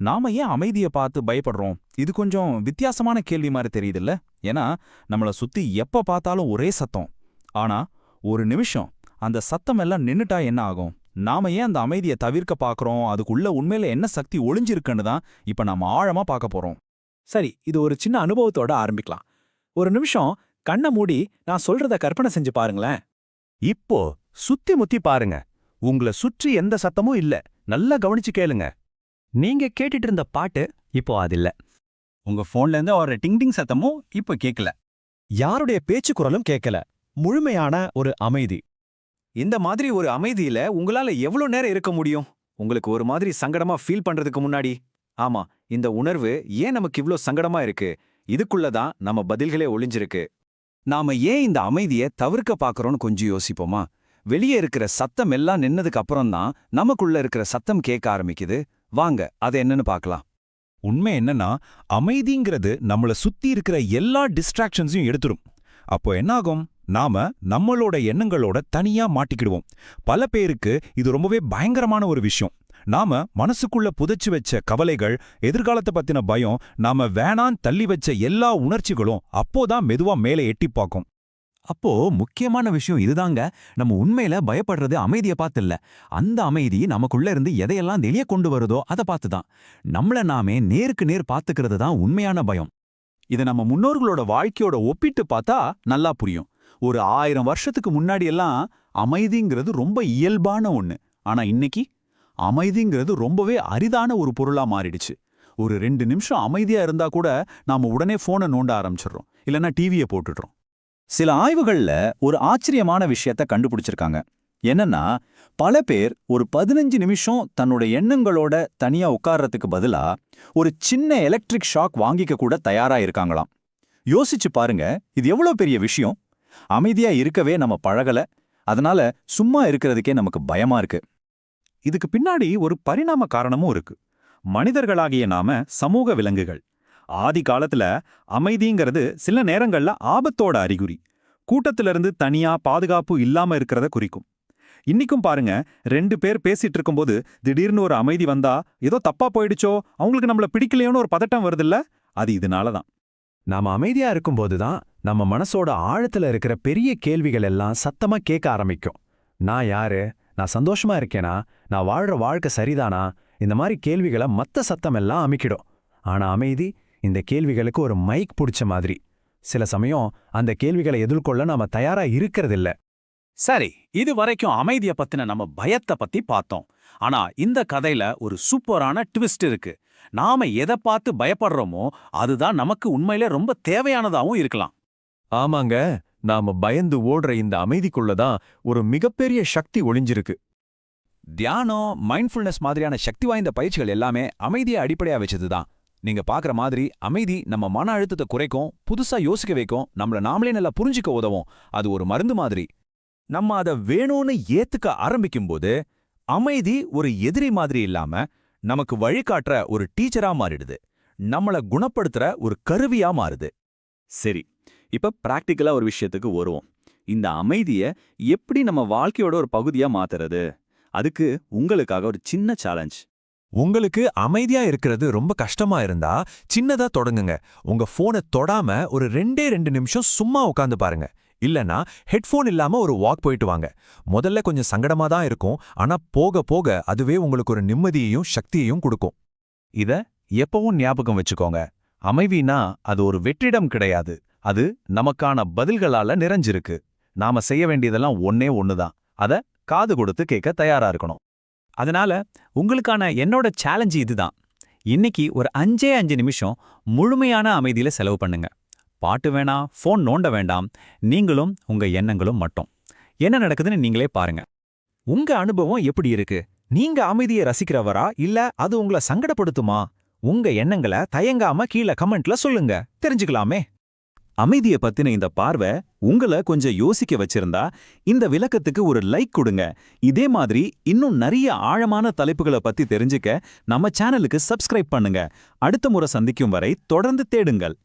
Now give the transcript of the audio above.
நாம ஏன் அமைதியை பார்த்து பயப்படுறோம்? இது கொஞ்சம் வித்தியாசமான கேள்வி மாதிரி தெரியுதுல்ல. ஏன்னா நம்மள சுத்தி எப்ப பார்த்தாலும் ஒரே சத்தம். ஆனா ஒரு நிமிஷம் அந்த சத்தம் எல்லாம் நின்னுட்டா என்ன ஆகும்? நாம ஏன் அந்த அமைதியை தவிர்க்க பார்க்கறோம்? அதுக்குள்ள உண்மையில என்ன சக்தி ஒளிஞ்சிருக்குன்னு தான் இப்ப நாம ஆழமா பார்க்க போறோம். சரி, இது ஒரு சின்ன அனுபவத்தோட ஆரம்பிக்கலாம். ஒரு நிமிஷம் கண்ணை மூடி நான் சொல்றத கற்பனை செஞ்சு பாருங்களேன். இப்போ சுத்தி முத்தி பாருங்க. உங்கள சுற்றி எந்த சத்தமும் இல்ல. நல்லா கவனிச்சு கேளுங்க. நீங்க கேட்டுட்டு இருந்த பாட்டு இப்போ அதில்ல. உங்க போன்ல இருந்து ஒரு டிங் சத்தமும் இப்ப கேட்கல. யாருடைய பேச்சு குரலும் கேட்கல. முழுமையான ஒரு அமைதி. இந்த மாதிரி ஒரு அமைதியில உங்களால எவ்வளவு நேரம் இருக்க முடியும்? உங்களுக்கு ஒரு மாதிரி சங்கடமா ஃபீல் பண்றதுக்கு முன்னாடி? ஆமா, இந்த உணர்வு ஏன் நமக்கு இவ்ளோ சங்கடமா இருக்கு? இதுக்குள்ளதான் நம்ம பதில்களே ஒளிஞ்சிருக்கு. நாம ஏன் இந்த அமைதியை தவிர்க்க பார்க்கறோம்னு கொஞ்சம் யோசிப்போமா? வெளியே இருக்கிற சத்தம் எல்லாம் நின்னதுக்கு அப்புறம் தான் நமக்குள்ள இருக்கிற சத்தம் கேட்க ஆரம்பிக்குது. வாங்க அது என்னன்னு பார்க்கலாம். உண்மை என்னன்னா, அமைதிங்கிறது நம்மள சுத்தி இருக்கிற எல்லா டிஸ்ட்ராக்ஷன்ஸையும் எடுத்துரும். அப்போ என்னாகும்? நாம நம்மளோட எண்ணங்களோட தனியா மாட்டிக்கிடுவோம். பல பேருக்கு இது ரொம்பவே பயங்கரமான ஒரு விஷயம். நாம மனசுக்குள்ள புதைச்சு வச்ச கவலைகள், எதிர்காலத்தை பத்தின பயம், நாம வேணான் தள்ளி வச்ச எல்லா உணர்ச்சிகளும் அப்போதான் மெதுவா மேலே எட்டி பார்க்கும். அப்போ முக்கியமான விஷயம் இதுதாங்க. நம்ம உண்மையில பயப்படுறது அமைதியை பார்த்து இல்ல. அந்த அமைதி நமக்குள்ள இருந்து எதையெல்லாம் வெளியே கொண்டு வருதோ அதை பார்த்துதான். நம்மள நாமே நேருக்கு நேர் பார்த்துக்கிறது தான் உண்மையான பயம். இதை நம்ம முன்னோர்களோட வாழ்க்கையோட ஒப்பிட்டு பார்த்தா நல்லா புரியும். ஒரு 1000 வருஷத்துக்கு முன்னாடி எல்லாம் அமைதிங்கிறது ரொம்ப இயல்பான ஒண்ணு. ஆனா இன்னைக்கு அமைதிங்கிறது ரொம்பவே அரிதான ஒரு பொருளா மாறிடுச்சு. ஒரு 2 நிமிஷம் அமைதியா இருந்தா கூட நாம உடனே போனை நோண்ட ஆரம்பிச்சிடுறோம், இல்லைன்னா டிவியை போட்டுடுறோம். சில ஆய்வுகள்ல ஒரு ஆச்சரியமான விஷயத்த கண்டுபிடிச்சிருக்காங்க. என்னன்னா, பல பேர் ஒரு 15 நிமிஷம் தன்னோட எண்ணங்களோட தனியா உட்கார்றதுக்கு பதிலா ஒரு சின்ன எலக்ட்ரிக் ஷாக் வாங்கிக்க கூட தயாரா இருக்காங்களாம். யோசிச்சு பாருங்க, இது எவ்வளவு பெரிய விஷயம். அமைதியா இருக்கவே நம்ம பழகல, அதனால சும்மா இருக்கிறதுக்கே நமக்கு பயமா இருக்கு. இதுக்கு பின்னாடி ஒரு பரிணாம காரணமும் இருக்கு. மனிதர்களாகிய நாம சமூக விலங்குகள். ஆதி காலத்துல அமைதிங்கிறது சில நேரங்கள்ல ஆபத்தோட அறிகுறி. கூட்டத்திலிருந்து தனியா பாதுகாப்பு இல்லாம இருக்கிறத குறிக்கும். இன்னிக்கும் பாருங்க, 2 பேர் பேசிட்டு இருக்கும்போது திடீர்னு ஒரு அமைதி வந்தா ஏதோ தப்பா போயிடுச்சோ, அவங்களுக்கு நம்மள பிடிக்கலையோன்னு ஒரு பதட்டம் வருதுல்ல, அது இதனாலதான். நாம அமைதியா இருக்கும்போதுதான் நம்ம மனசோட ஆழத்துல இருக்கிற பெரிய கேள்விகள் எல்லாம் சத்தமா கேட்க ஆரம்பிக்கும். நான் யாரு? நான் சந்தோஷமா இருக்கேனா? நான் வாழ்ற வாழ்க்கை சரிதானா? இந்த மாதிரி கேள்விகளை மத்த சத்தம் எல்லாம் அமிக்கிடும். ஆனா அமைதி இந்த கேள்விகளுக்கு ஒரு மைக் பிடிச்ச மாதிரி. சில சமயம் அந்த கேள்விகளை எதிர்கொள்ள நாம தயாரா இருக்கிறதில்ல. சரி, இது வரைக்கும் அமைதிய பத்தின நம்ம பயத்தை பத்தி பார்த்தோம். ஆனா இந்த கதையில ஒரு சூப்பரான ட்விஸ்ட் இருக்கு. நாம எதை பார்த்து பயப்படுறோமோ அதுதான் நமக்கு உண்மையிலே ரொம்ப தேவையானதாவும் இருக்கலாம். ஆமாங்க, நாம பயந்து ஓடுற இந்த அமைதிக்குள்ளதான் ஒரு மிகப்பெரிய சக்தி ஒளிஞ்சிருக்கு. தியானம், மைண்ட்ஃபுல்னஸ் மாதிரியான சக்தி வாய்ந்த பயிற்சிகள் எல்லாமே அமைதியை அடிப்படையா வச்சதுதான். நீங்க பாக்குற மாதிரி அமைதி நம்ம மன அழுத்தத்தை குறைக்கும், புதுசா யோசிக்க வைக்கும், நம்மள நாமளே நல்லா புரிஞ்சுக்க உதவும். அது ஒரு மருந்து மாதிரி. நம்ம அதை வேணும்னு ஏத்துக்க ஆரம்பிக்கும்போது அமைதி ஒரு எதிரி மாதிரி இல்லாம நமக்கு வழிகாட்டுற ஒரு டீச்சரா மாறிடுது. நம்மள குணப்படுத்துற ஒரு கருவியா மாறுது. சரி, இப்ப பிராக்டிக்கலா ஒரு விஷயத்துக்கு வருவோம். இந்த அமைதியை எப்படி நம்ம வாழ்க்கையோட ஒரு பகுதியா மாத்துறது? அதுக்கு உங்களுக்காக ஒரு சின்ன சேலஞ்ச். உங்களுக்கு அமைதியா இருக்கிறது ரொம்ப கஷ்டமா இருந்தா சின்னதா தொடங்குங்க. உங்க போனை தொடாம ஒரு 2 நிமிஷம் சும்மா உட்காந்து பாருங்க. இல்லனா ஹெட்ஃபோன் இல்லாம ஒரு வாக் போயிட்டு வாங்க. முதல்ல கொஞ்சம் சங்கடமா தான் இருக்கும், ஆனா போக போக அதுவே உங்களுக்கு ஒரு நிம்மதியையும் சக்தியையும் கொடுக்கும். இத எப்பவும் ஞாபகம் வச்சுக்கோங்க. அமைதினா அது ஒரு வெற்றிடம் கிடையாது. அது நமக்கான பதில்களால நிறைஞ்சிருக்கு. நாம செய்ய வேண்டியதெல்லாம் ஒன்னே ஒண்ணுதான். அத காது கொடுத்து கேட்க தயாரா இருக்கணும். அதனால உங்களுக்கான என்னோட சேலஞ்சு இதுதான். இன்னைக்கு ஒரு 5 நிமிஷம் முழுமையான அமைதியில செலவு பண்ணுங்க. பாட்டு வேணாம், ஃபோன் நோண்ட வேண்டாம். நீங்களும் உங்க எண்ணங்களும் மட்டும். என்ன நடக்குதுன்னு நீங்களே பாருங்க. உங்க அனுபவம் எப்படி இருக்கு? நீங்க அமைதியை ரசிக்கிறவரா இல்ல அது உங்களை சங்கடப்படுத்துமா? உங்க எண்ணங்களை தயங்காம கீழே கமெண்ட்ல சொல்லுங்க, தெரிஞ்சுக்கலாமே. அமைதியை பத்தின இந்த பார்வை உங்களை கொஞ்சம் யோசிக்க வச்சிருந்தா இந்த விளக்கத்துக்கு ஒரு லைக் கொடுங்க. இதே மாதிரி இன்னும் நிறைய ஆழமான தலைப்புகளை பத்தி தெரிஞ்சுக்க நம்ம சேனலுக்கு சப்ஸ்கிரைப் பண்ணுங்க. அடுத்த முறை சந்திக்கும் வரை தொடர்ந்து தேடுங்கள்.